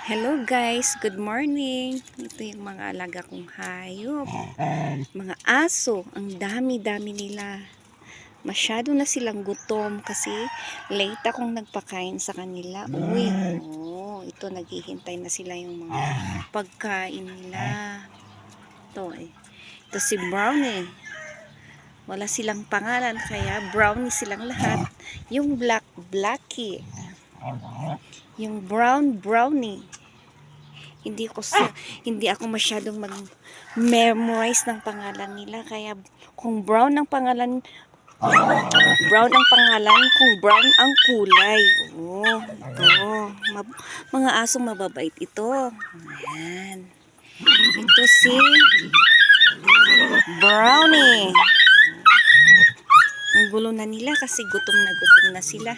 Hello guys, good morning. Ito yung mga alaga kong hayop. Mga aso, ang dami-dami nila. Masyado na silang gutom kasi late akong nagpakain sa kanila. Uy, ito naghihintay na sila yung mga pagkain nila. Ito si Brownie. Wala silang pangalan kaya Brownie silang lahat. Yung black, Blackie. Yung brown, Brownie. Hindi ako masyadong mag-memorize ng pangalan nila kaya kung brown ang pangalan, kung brown ang kulay. Ito. Mga asong mababait ito. Ayan. Ito si Brownie. Ang gulo na nila kasi gutom na sila.